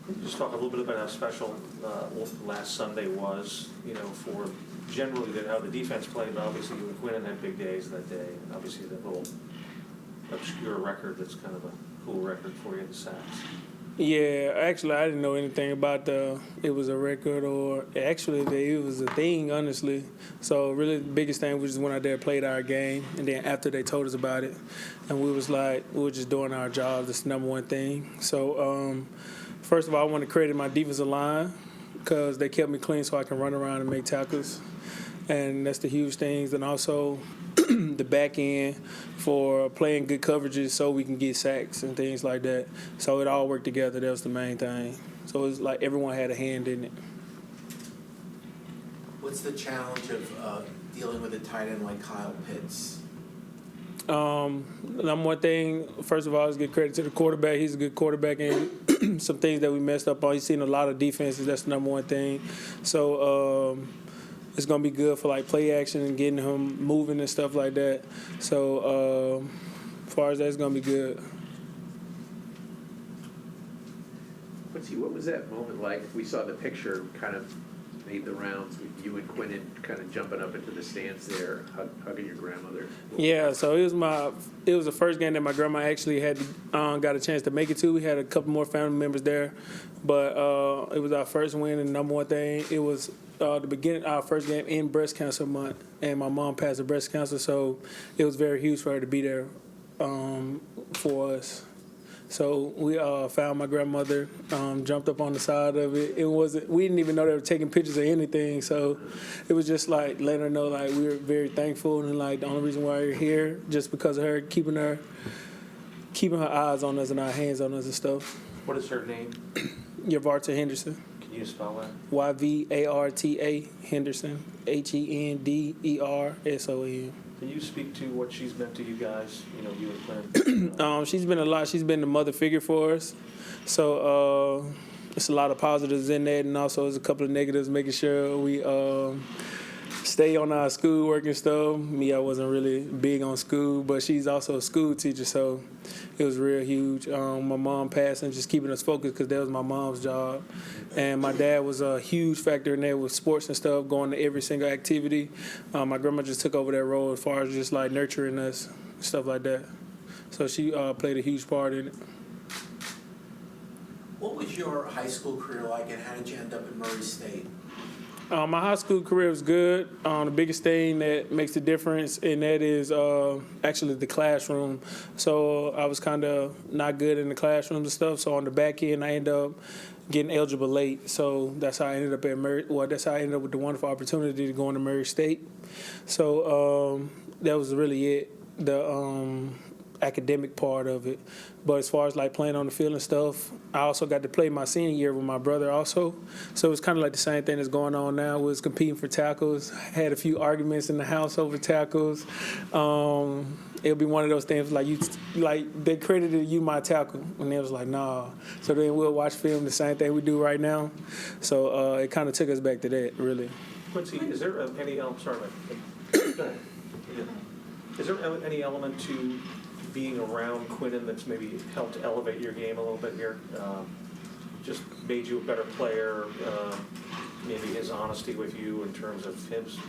Can you just talk a little bit about how special last Sunday was, for generally how the defense played, but obviously you and Quinn had big days that day, and obviously that little obscure record that's kind of a cool record for you, the sacks. Yeah, actually, I didn't know anything about it was a record or actually it was a thing, honestly. So really the biggest thing was just went out there, played our game, and then after they told us about it, and we were just doing our jobs. That's the number one thing. So first of all, I want to credit my defensive line because they kept me clean so I can run around and make tackles, and that's the huge things. And also the back end for playing good coverages so we can get sacks and things like that. So it all worked together. That was the main thing. So it was like everyone had a hand in it. What's the challenge of dealing with a tight end like Kyle Pitts? Number one thing, first of all, is give credit to the quarterback. He's a good quarterback, and some things that we messed up on. He's seen a lot of defenses. That's the number one thing. So it's going to be good for, like, play action and getting him moving and stuff like that. So as far as that's going to be good. Quincy, what was that moment like? We saw the picture kind of made the rounds with you and Quinn kind of jumping up into the stands there, hugging your grandmother. Yeah, so it was the first game that my grandma actually had got a chance to make it to. We had a couple more family members there, but it was our first win, and number one thing, it was the beginning of our first game in breast cancer month, and my mom passed of breast cancer, so it was very huge for her to be there for us. So we found my grandmother, jumped up on the side of it. We didn't even know they were taking pictures or anything. So it was just like letting her know like we were very thankful, and like the only reason why we're here just because of her keeping her eyes on us and our hands on us and stuff. What is her name? Yavarta Henderson. Can you spell that? Yvarta Henderson. Henderson. Can you speak to what she's meant to you guys, you and Quinn? She's been a lot. She's been the mother figure for us. So it's a lot of positives in that, and also there's a couple of negatives, making sure we stay on our schoolwork and stuff. Me, I wasn't really big on school, but she's also a school teacher, so it was real huge. My mom passing, just keeping us focused because that was my mom's job. And my dad was a huge factor in there with sports and stuff, going to every single activity. My grandma just took over that role as far as just like nurturing us, stuff like that. So she played a huge part in it. What was your high school career like, and how did you end up at Murray State? My high school career was good. The biggest thing that makes the difference, and that is actually the classroom. So I was kind of not good in the classroom and stuff. So on the back end, I ended up getting eligible late. So that's how I ended up at Murray. Well, that's how I ended up with the wonderful opportunity to go into Murray State. So that was really it. The academic part of it. But as far as like playing on the field and stuff, I also got to play my senior year with my brother also. So it's kind of like the same thing that's going on now. Was competing for tackles. Had a few arguments in the house over tackles. It'll be one of those things like they credited you my tackle, and they was like, nah. So then we'll watch film, the same thing we do right now. So it kind of took us back to that, really. Quincy, is there any any element to being around Quinnen that's maybe helped elevate your game a little bit here? Just made you a better player, maybe his honesty with you in terms of his,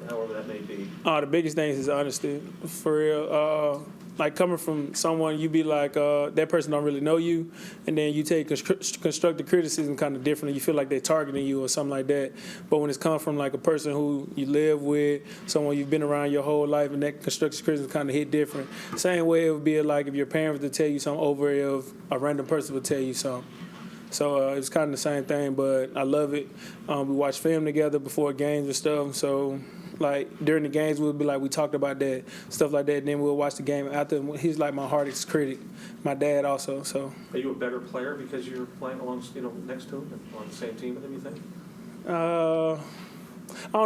however that may be. The biggest thing is his honesty, for real. Like coming from someone, you be like, that person don't really know you, and then you take constructive criticism kind of differently. You feel like they're targeting you or something like that. But when it's come from like a person who you live with, someone you've been around your whole life, and that constructive criticism kind of hit different. Same way it would be like if your parents would tell you something over if a random person would tell you something. So it's kind of the same thing, but I love it. We watch film together before games and stuff, so like during the games we'll be like, we talked about that, stuff like that, and then we'll watch the game after. He's like my hardest critic, my dad also. So are you a better player because you're playing along, next to him and on the same team with him, you think?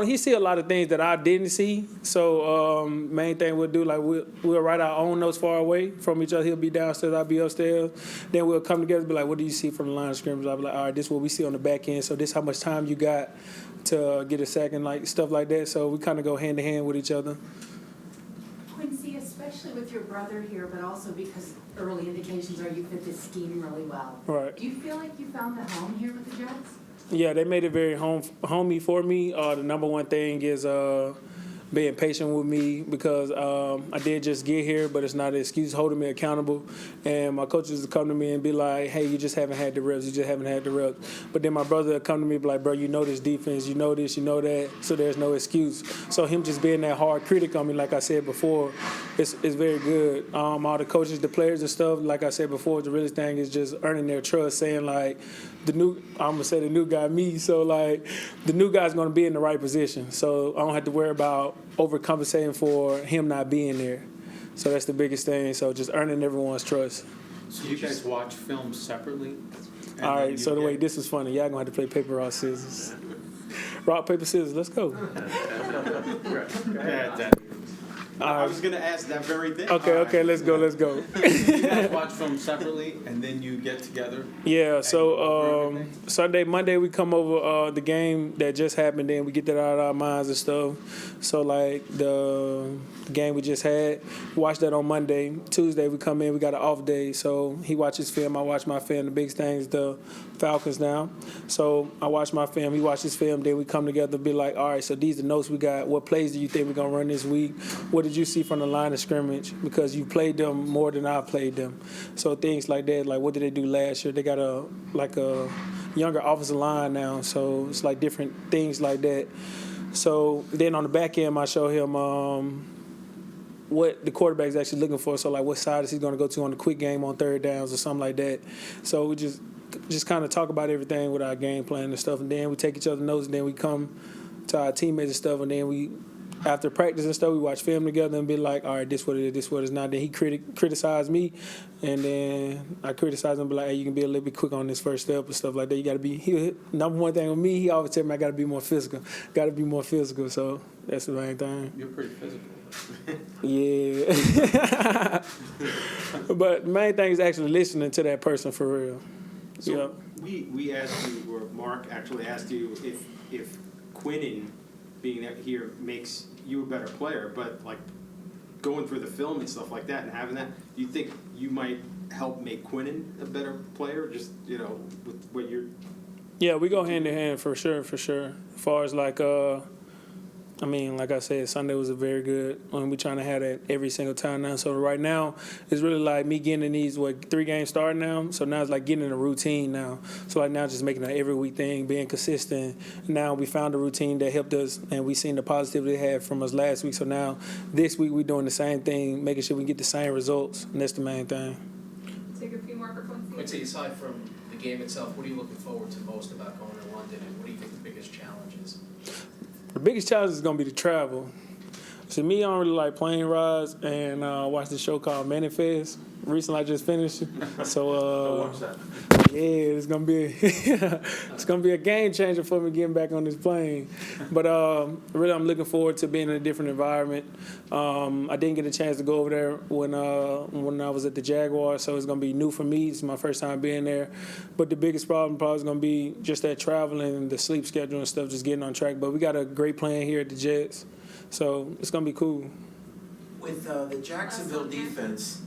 He see a lot of things that I didn't see. So main thing we'll do, like we'll write our own notes far away from each other. He'll be downstairs, I'll be upstairs. Then we'll come together and be like, what do you see from the line of scrimmage? I'll be like, all right, this is what we see on the back end. So this is how much time you got to get a sack and like stuff like that. So we kind of go hand in hand with each other. Quincy, especially especially with your brother here, but also because early indications are you fit this scheme really well. Right. Do you feel like you found a home here with the Jets? Yeah, they made it very homey for me. The number one thing is being patient with me because I did just get here, but it's not an excuse holding me accountable. And my coaches would come to me and be like, hey, you just haven't had the reps. You just haven't had the reps. But then my brother would come to me and be like, bro, you know this defense. You know this, you know that. So there's no excuse. So him just being that hard critic on me, like I said before, it's very good. All the coaches, the players and stuff, like I said before, the realest thing is just earning their trust, saying like, I'm going to say the new guy, me. So like the new guy's going to be in the right position. So I don't have to worry about overcompensating for him not being there. So that's the biggest thing. So just earning everyone's trust. So you guys watch films separately? All right, so the way this is funny, y'all gonna have to play paper, rock, scissors. Rock, paper, scissors, let's go. I was gonna ask that very thing. Okay, let's go. You guys watch films separately and then you get together? Yeah, so go over Monday we come over the game that just happened, then we get that out of our minds and stuff. So like the game we just had, watch that on Monday. Tuesday we come in, we got an off day, so he watches film, I watch my film. The biggest thing is the Falcons now. So I watch my film, he watches film, then we come together and be like, all right, so these are the notes we got. What plays do you think we're gonna run this week? What did you see from the line of scrimmage? Because you played them more than I played them. So things like that, like what did they do last year? They got a younger offensive line now, so it's like different things like that. So then on the back end, I show him what the quarterback's actually looking for. So like what side is he going to go to on the quick game on third downs or something like that. So we just kind of talk about everything with our game plan and stuff, and then we take each other's notes, and then we come to our teammates and stuff, and then we, after practice and stuff, we watch film together and be like, all right, this what it is, this what it's not. Then he criticized me, and then I criticize him and be like, hey, you can be a little bit quick on this first step and stuff like that. You got to be, number one thing with me, he always tell me I got to be more physical. So that's the main thing. You're pretty physical. Yeah. But the main thing is actually listening to that person for real. So we asked you, or Mark actually asked you, if Quinnen being here makes you a better player, but like going through the film and stuff like that and having that, do you think you might help make Quinnen a better player? Just, with what you're... Yeah, we go hand in hand for sure. As far as like, like I said, Sunday was a very good one. We're trying to have that every single time now. So right now, it's really like me getting in these, 3 games starting now. So now it's like getting in a routine now. So like now just making an every week thing, being consistent. Now we found a routine that helped us, and we seen the positivity they had from us last week. So now this week we're doing the same thing, making sure we get the same results, and that's the main thing. Take a few more for Quincy. Quincy, aside from the game itself, what are you looking forward to most about going to London, and what do you think the biggest challenge is? The biggest challenge is going to be the travel. To me, I don't really like plane rides, and watch the show called Manifest. Recently, I just finished it. So, yeah, it's gonna be a game changer for me getting back on this plane. But really, I'm looking forward to being in a different environment. I didn't get a chance to go over there when I was at the Jaguars, so it's gonna be new for me. It's my first time being there. But the biggest problem probably is gonna be just that traveling and the sleep schedule and stuff, just getting on track. But we got a great plan here at the Jets, so it's gonna be cool. With the Jacksonville defense,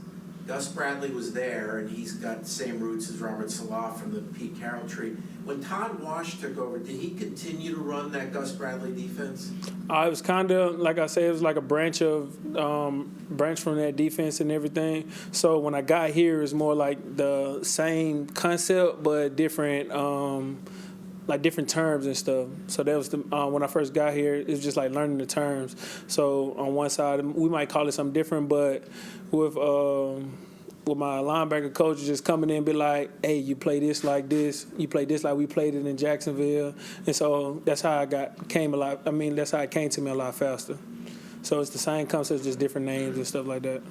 Gus Bradley was there, and he's got the same roots as Robert Salah from the Pete Carroll tree. When Todd Wash took over, did he continue to run that Gus Bradley defense? It was kind of, like I said, it was like a branch from that defense and everything. So when I got here, it's more like the same concept, but different, like different terms and stuff. So that was when I first got here, it was just like learning the terms. So on one side, we might call it something different, but with my linebacker coach just coming in and be like, hey, you play this like this, you play this like we played it in Jacksonville. And so that's how that's how it came to me a lot faster. So it's the same concept, just different names and stuff like that.